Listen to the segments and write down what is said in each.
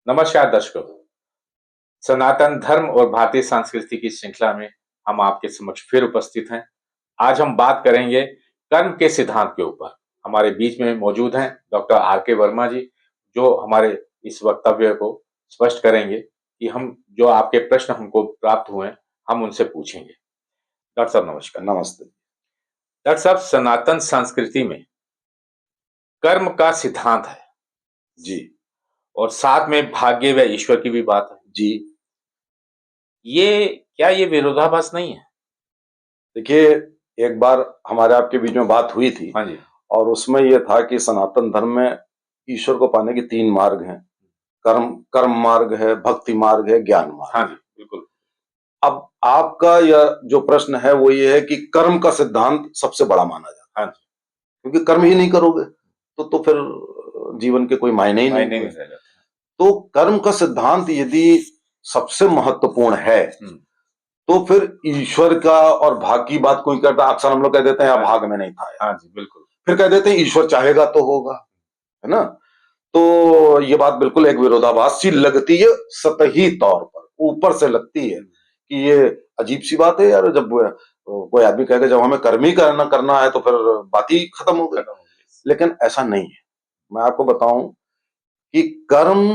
नमस्कार दर्शकों। सनातन धर्म और भारतीय संस्कृति की श्रृंखला में हम आपके समक्ष फिर उपस्थित हैं। आज हम बात करेंगे कर्म के सिद्धांत के ऊपर। हमारे बीच में मौजूद हैं डॉक्टर आर के वर्मा जी, जो हमारे इस वक्तव्य को स्पष्ट करेंगे कि हम जो आपके प्रश्न हमको प्राप्त हुए हैं, हम उनसे पूछेंगे। डॉक्टर साहब नमस्कार। नमस्ते। डॉक्टर साहब, सनातन संस्कृति में कर्म का सिद्धांत है जी और साथ में भाग्य व ईश्वर की भी बात है। जी ये विरोधाभास नहीं है? देखिए, एक बार हमारे आपके बीच में बात हुई थी। हाँ जी। और उसमें यह था कि सनातन धर्म में ईश्वर को पाने के 3 मार्ग हैं। कर्म मार्ग है, भक्ति मार्ग है, ज्ञान मार्ग। हाँ जी, बिल्कुल। अब आपका यह जो प्रश्न है वो ये है कि कर्म का सिद्धांत सबसे बड़ा माना जाता है। हाँ जी। क्योंकि कर्म ही नहीं करोगे तो फिर जीवन के कोई मायने ही नहीं रह जाते। तो कर्म का सिद्धांत यदि सबसे महत्वपूर्ण है तो फिर ईश्वर का और भाग की बात कोई करता। अक्सर हम लोग कह देते हैं यार भाग में नहीं था। हाँ जी, बिल्कुल। फिर कह देते हैं ईश्वर चाहेगा तो होगा, है ना। तो ये बात बिल्कुल एक विरोधाभास सी लगती है, सतही तौर पर ऊपर से लगती है कि ये अजीब सी बात है यार। जब कोई आदमी कहेगा जब हमें कर्म ही करना है तो फिर बात ही खत्म हो गई। लेकिन ऐसा नहीं है। मैं आपको बताऊं कि कर्म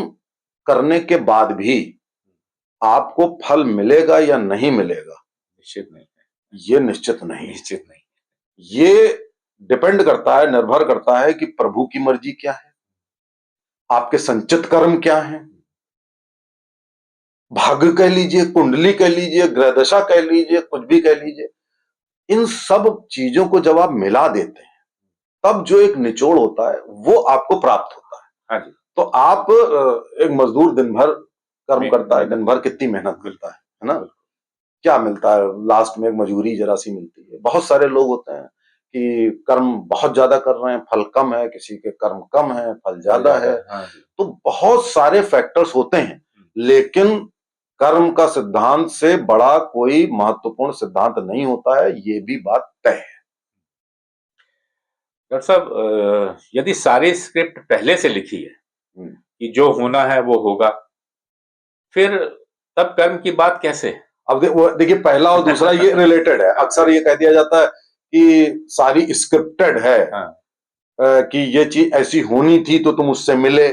करने के बाद भी आपको फल मिलेगा या नहीं मिलेगा, निश्चित नहीं है। ये निश्चित नहीं। ये डिपेंड करता है, निर्भर करता है कि प्रभु की मर्जी क्या है, आपके संचित कर्म क्या है, भाग्य कह लीजिए, कुंडली कह लीजिए, ग्रहदशा कह लीजिए, कुछ भी कह लीजिए। इन सब चीजों को जब आप मिला देते हैं तब जो एक निचोड़ होता है वो आपको प्राप्त होता है। हाँ जी। तो आप एक मजदूर दिन भर कर्म करता है, दिन भर कितनी मेहनत करता है ना। क्या मिलता है लास्ट में? एक मजूरी जरा सी मिलती है। बहुत सारे लोग होते हैं कि कर्म बहुत ज्यादा कर रहे हैं, फल कम है, किसी के कर्म कम है, फल ज्यादा है। हाँ। तो बहुत सारे फैक्टर्स होते हैं, लेकिन कर्म का सिद्धांत से बड़ा कोई महत्वपूर्ण सिद्धांत नहीं होता है, ये भी बात तय है। डॉक्टर साहब, यदि सारी स्क्रिप्ट पहले से लिखी है कि जो होना है वो होगा, फिर तब कर्म की बात कैसे? अब देखिए, पहला और दूसरा ये रिलेटेड है। अक्सर ये कह दिया जाता है कि सारी स्क्रिप्टेड है। हाँ। कि ये चीज ऐसी होनी थी तो तुम उससे मिले,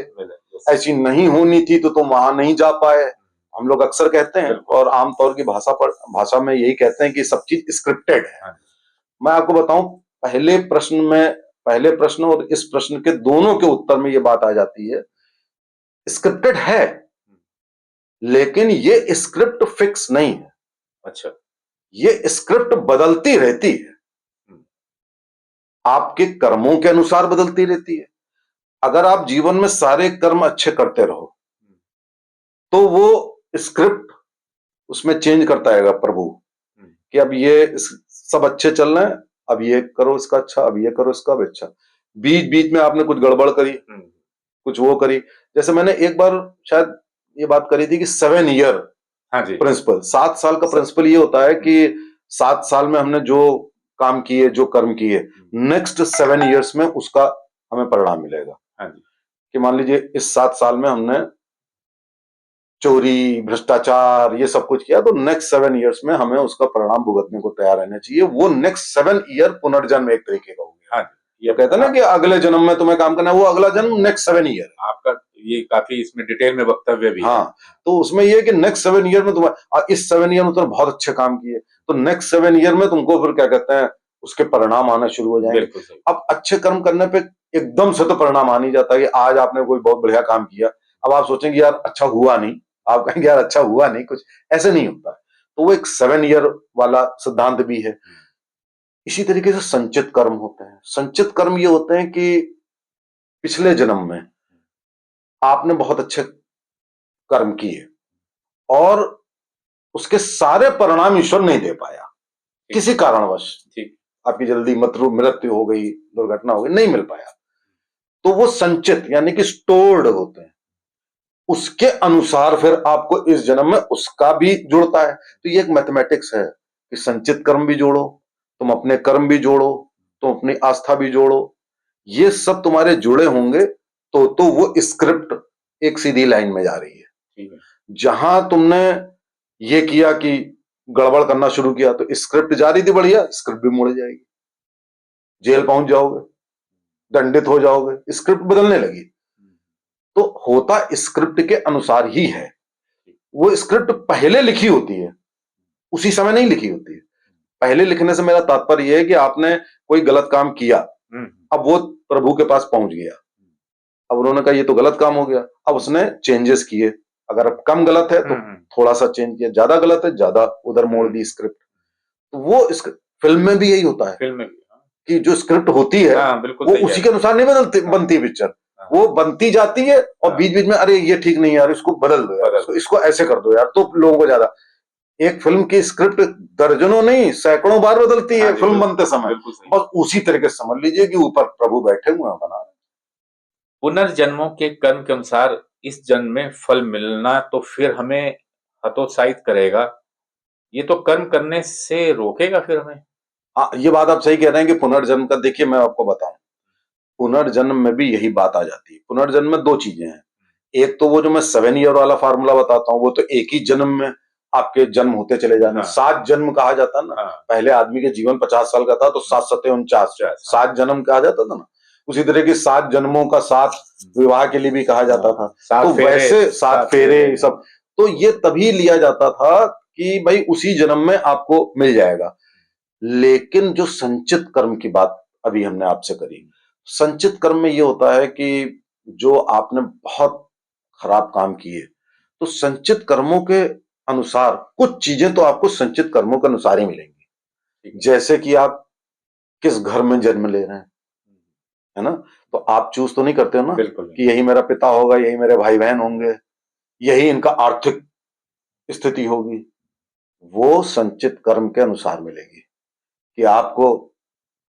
ऐसी नहीं होनी थी तो तुम वहां नहीं जा पाए। हम लोग अक्सर कहते हैं और आमतौर की भाषा में यही कहते हैं कि सब चीज स्क्रिप्टेड है। हाँ। मैं आपको बताऊं, पहले प्रश्न और इस प्रश्न के दोनों के उत्तर में ये बात आ जाती है। स्क्रिप्टेड है, लेकिन ये स्क्रिप्ट फिक्स नहीं है। अच्छा। ये स्क्रिप्ट बदलती रहती है, आपके कर्मों के अनुसार बदलती रहती है। अगर आप जीवन में सारे कर्म अच्छे करते रहो तो वो स्क्रिप्ट उसमें चेंज करता है प्रभु कि अब ये सब अच्छे चल रहे हैं, अब ये करो इसका अच्छा, अब ये करो इसका भी अच्छा। बीच बीच में आपने कुछ गड़बड़ करी, कुछ वो करी। जैसे मैंने एक बार शायद ये बात करी थी कि 7 ईयर प्रिंसिपल, 7 साल का प्रिंसिपल ये होता है कि 7 साल में हमने जो काम किए, जो कर्म किए, नेक्स्ट 7 ईयर्स में उसका हमें परिणाम मिलेगा। कि मान लीजिए इस 7 साल में हमने चोरी, भ्रष्टाचार, ये सब कुछ किया, तो नेक्स्ट 7 ईयर्स में हमें उसका परिणाम भुगतने को तैयार रहना चाहिए। वो नेक्स्ट 7 ईयर पुनर्जन्म एक तरीके का हो गया। हाँ, ये कहते हैं ना कि अगले जन्म में तुम्हें काम करना है, वो अगला जन्म नेक्स्ट 7 ईयर। आपका ये काफी इसमें डिटेल में वक्तव्य भी है। हाँ, तो उसमें ये कि नेक्स्ट 7 ईयर में तुम्हें, इस 7 ईयर में तुमने बहुत अच्छे काम किए, तो नेक्स्ट 7 ईयर में तुमको फिर क्या कहते हैं, उसके परिणाम आना शुरू हो जाएंगे। अब अच्छे कर्म करने पे एकदम से तो परिणाम आ नहीं जाता कि आज आपने कोई बहुत बढ़िया काम किया, अब आप सोचेंगे यार अच्छा हुआ नहीं, आप कहेंगे यार अच्छा हुआ नहीं, कुछ ऐसे नहीं होता। तो वो एक 7 ईयर वाला सिद्धांत भी है। इसी तरीके से संचित कर्म होते हैं। संचित कर्म ये होते हैं कि पिछले जन्म में आपने बहुत अच्छे कर्म किए और उसके सारे परिणाम ईश्वर नहीं दे पाया, किसी कारणवश। आपकी जल्दी मृत्यु हो गई, दुर्घटना हो गई, नहीं मिल पाया, तो वो संचित यानी कि स्टोर्ड होते हैं। उसके अनुसार फिर आपको इस जन्म में उसका भी जुड़ता है। तो ये एक मैथमेटिक्स है कि संचित कर्म भी जोड़ो, तुम अपने कर्म भी जोड़ो, तुम अपनी आस्था भी जोड़ो, ये सब तुम्हारे जुड़े होंगे तो वो स्क्रिप्ट एक सीधी लाइन में जा रही है। ठीक है। जहां तुमने ये किया कि गड़बड़ करना शुरू किया तो स्क्रिप्ट जा रही थी बढ़िया, स्क्रिप्ट भी मुड़ जाएगी, जेल पहुंच जाओगे, दंडित हो जाओगे, स्क्रिप्ट बदलने लगी। तो होता स्क्रिप्ट के अनुसार ही है। वो स्क्रिप्ट पहले लिखी होती है, उसी समय नहीं लिखी होती है। पहले लिखने से मेरा तात्पर्य यह है कि आपने कोई गलत काम किया, अब वो प्रभु के पास पहुंच गया, अब उन्होंने कहा ये तो गलत काम हो गया, अब उसने चेंजेस किए। अगर अब कम गलत है तो थोड़ा सा चेंज किया, ज्यादा गलत है ज्यादा उधर मोड़ दी स्क्रिप्ट। तो वो फिल्म में भी यही होता है, फिल्म में भी कि जो स्क्रिप्ट होती है वो उसी के अनुसार नहीं बदलती बनती पिक्चर, वो बनती जाती है और बीच बीच में अरे ये ठीक नहीं यार, इसको बदल दो यार, इसको ऐसे कर दो यार, तो लोगों को ज्यादा। एक फिल्म की स्क्रिप्ट दर्जनों नहीं सैकड़ों बार बदलती है फिल्म बनते समय। बस उसी तरीके से समझ लीजिए कि ऊपर प्रभु बैठे हुए हैं बना। पुनर्जन्मों के कर्म के अनुसार इस जन्म में फल मिलना तो फिर हमें हतोत्साहित करेगा, ये तो कर्म करने से रोकेगा फिर हमें। ये बात आप सही कह रहे हैं कि पुनर्जन्म का, देखिए मैं आपको बताऊं, पुनर्जन्म में भी यही बात आ जाती है। पुनर्जन्म में दो चीजें हैं, एक तो वो जो मैं 7 ईयर वाला फार्मूला बताता हूँ, वो तो एक ही जन्म में आपके जन्म होते चले जाने। 7 जन्म कहा जाता ना, पहले आदमी के जीवन 50 साल का था तो 7 सत्ते 49, 7 जन्म कहा जाता था ना। उसी तरह की 7 जन्मों का 7 विवाह के लिए भी कहा जाता था। तो वैसे 7 फेरे सब, तो ये तभी लिया जाता था कि भाई उसी जन्म में आपको मिल जाएगा। लेकिन जो संचित कर्म की बात अभी हमने आपसे करी, संचित कर्म में ये होता है कि जो आपने बहुत खराब काम किए, तो संचित कर्मों के अनुसार कुछ चीजें तो आपको संचित कर्मों के अनुसार ही मिलेंगी। जैसे कि आप किस घर में जन्म ले रहे हैं, है ना, तो आप चूज तो नहीं करते हो ना कि यही मेरा पिता होगा, यही मेरे भाई बहन होंगे, यही इनका आर्थिक स्थिति होगी। वो संचित कर्म के अनुसार मिलेगी कि आपको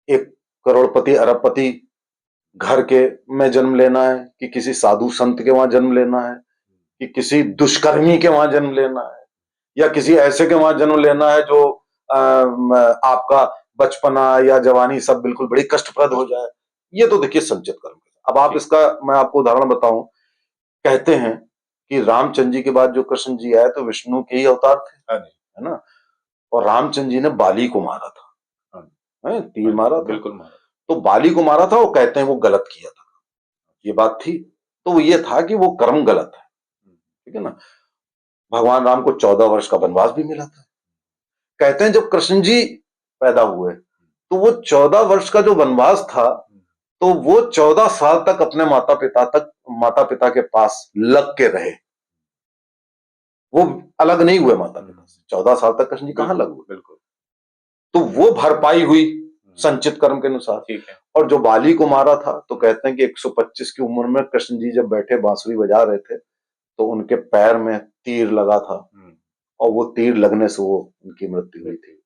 एक करोड़पति अरबपति घर के में जन्म लेना है, कि किसी साधु संत के वहां जन्म लेना है, कि किसी दुष्कर्मी के वहां जन्म लेना है, या किसी ऐसे के वहां जन्म लेना है जो आपका बचपना या जवानी सब बिल्कुल बड़ी कष्टप्रद हो जाए। ये तो देखिए संचित कर्म। अब आप इसका मैं आपको उदाहरण बताऊं, कहते हैं कि रामचंद्र जी के बाद जो कृष्ण जी आए तो विष्णु के ही अवतार थे, है ना, और रामचंद्र जी ने बाली को मारा था, तीर मारा था, बिल्कुल मारा। तो बाली को मारा था, वो कहते हैं वो गलत किया था, ये बात थी। तो वो ये था कि वो कर्म गलत है, ठीक है ना। भगवान राम को 14 वर्ष का वनवास भी मिला था। कहते हैं जब कृष्ण जी पैदा हुए तो वो 14 वर्ष का जो वनवास था, तो वो 14 साल तक अपने माता पिता के पास लग के रहे, वो अलग नहीं हुए माता पिता से। 14 साल तक कृष्ण जी कहां लग हुए, बिल्कुल। तो वो भरपाई हुई संचित कर्म के अनुसार। और जो बाली को मारा था, तो कहते हैं कि 125 की उम्र में कृष्ण जी जब बैठे बांसुरी बजा रहे थे तो उनके पैर में तीर लगा था, और वो तीर लगने से वो उनकी मृत्यु हुई थी।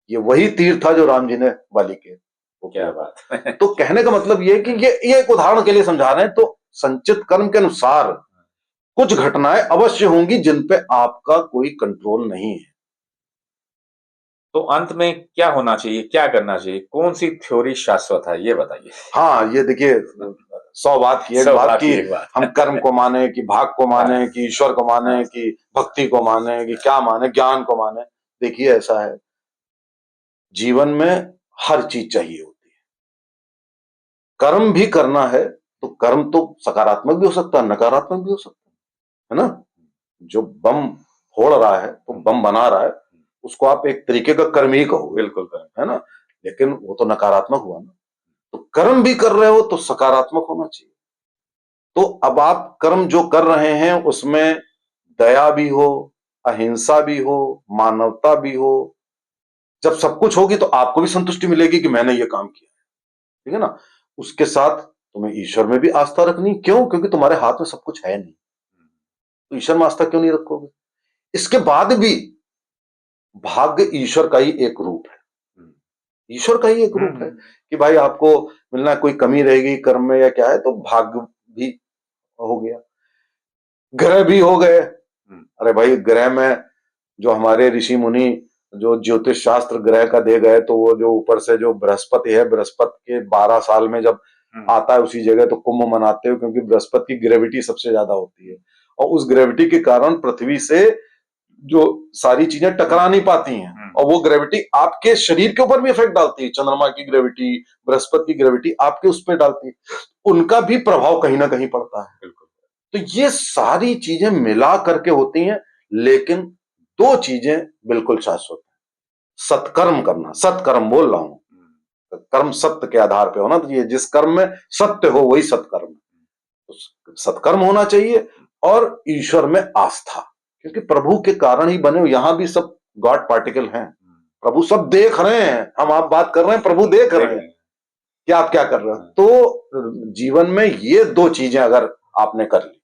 ये वही तीर था जो राम जी ने बाली के, वो क्या बात। तो कहने का मतलब ये कि ये एक उदाहरण के लिए समझा रहे हैं। तो संचित कर्म के अनुसार कुछ घटनाएं अवश्य होंगी जिन पे आपका कोई कंट्रोल नहीं है। तो अंत में क्या होना चाहिए, क्या करना चाहिए, कौन सी थ्योरी शाश्वत है, ये बताइए। हाँ, ये देखिए 100 बात की एक बात की, हम कर्म को माने कि भाग को माने कि ईश्वर को माने कि भक्ति को माने कि क्या माने, ज्ञान को माने। देखिए ऐसा है, जीवन में हर चीज चाहिए होती है। कर्म भी करना है तो कर्म तो सकारात्मक भी हो सकता है, नकारात्मक भी हो सकता है ना। जो बम फोड़ रहा है तो बम बना रहा है, उसको आप एक तरीके का कर्म ही कहो, बिल्कुल कर्म, है ना, लेकिन वो तो नकारात्मक हुआ ना। तो कर्म भी कर रहे हो तो सकारात्मक होना चाहिए। तो अब आप कर्म जो कर रहे हैं उसमें दया भी हो, अहिंसा भी हो, मानवता भी हो। जब सब कुछ होगी तो आपको भी संतुष्टि मिलेगी कि मैंने ये काम किया, ठीक है ना। उसके साथ तुम्हें ईश्वर में भी आस्था रखनी, क्यों, क्योंकि तुम्हारे हाथ में सब कुछ है नहीं, तो ईश्वर में आस्था क्यों नहीं रखोगे। इसके बाद भी भाग्य ईश्वर का ही एक रूप है, ईश्वर का ही एक रूप है कि भाई आपको मिलना, कोई कमी रहेगी कर्म में या क्या है, तो भाग्य भी हो गया, ग्रह भी हो गए। अरे भाई ग्रह में जो हमारे ऋषि मुनि जो ज्योतिष शास्त्र ग्रह का दे गए, तो वो जो ऊपर से जो बृहस्पति है, बृहस्पति के 12 साल में जब आता है उसी जगह, तो कुंभ मनाते हो, क्योंकि बृहस्पति की ग्रेविटी सबसे ज्यादा होती है और उस ग्रेविटी के कारण पृथ्वी से जो सारी चीजें टकरा नहीं पाती हैं और वो ग्रेविटी आपके शरीर के ऊपर भी इफेक्ट डालती है। चंद्रमा की ग्रेविटी, बृहस्पति की ग्रेविटी आपके उस पर डालती है, उनका भी प्रभाव कहीं ना कहीं पड़ता है। तो ये सारी चीजें मिला करके होती हैं, लेकिन दो चीजें बिल्कुल शाश्वत है। सत्कर्म करना, सत्कर्म बोल रहा हूं, कर्म सत्य के आधार पे होना, तो ये जिस कर्म में सत्य हो वही सत्कर्म, तो सत्कर्म होना चाहिए और ईश्वर में आस्था, क्योंकि प्रभु के कारण ही बने हो। यहां भी सब गॉड पार्टिकल हैं, प्रभु सब देख रहे हैं, हम आप बात कर रहे हैं, प्रभु देख रहे हैं कि आप क्या कर रहे हो। तो जीवन में ये दो चीजें अगर आपने कर ली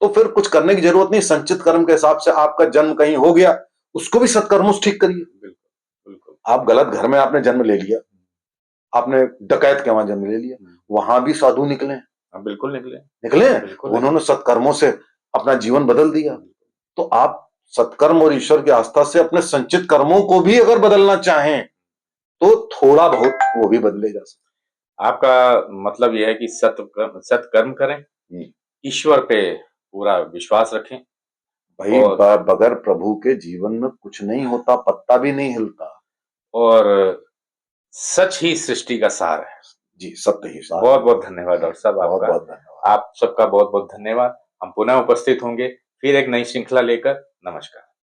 तो फिर कुछ करने की जरूरत नहीं। संचित कर्म के हिसाब से आपका जन्म कहीं हो गया, उसको भी सत्कर्मों से ठीक करिए। बिल्कुल, आप गलत घर में आपने जन्म ले लिया, आपने डकैत के वहां जन्म ले लिया, वहां भी साधु निकले, बिल्कुल निकले, उन्होंने सत्कर्मों से अपना जीवन बदल दिया। तो आप सत्कर्म और ईश्वर की आस्था से अपने संचित कर्मों को भी अगर बदलना चाहें तो थोड़ा बहुत वो भी बदले जा सकते। आपका मतलब यह है कि सत्कर्म करें, ईश्वर पे पूरा विश्वास रखें। भाई बगैर प्रभु के जीवन में कुछ नहीं होता, पत्ता भी नहीं हिलता, और सच ही सृष्टि का सार है। जी, सत्य ही सार। बहुत बहुत धन्यवाद डॉक्टर साहब, बहुत बहुत धन्यवाद। आप सबका बहुत बहुत धन्यवाद। हम पुनः उपस्थित होंगे फिर एक नई श्रृंखला लेकर। नमस्कार।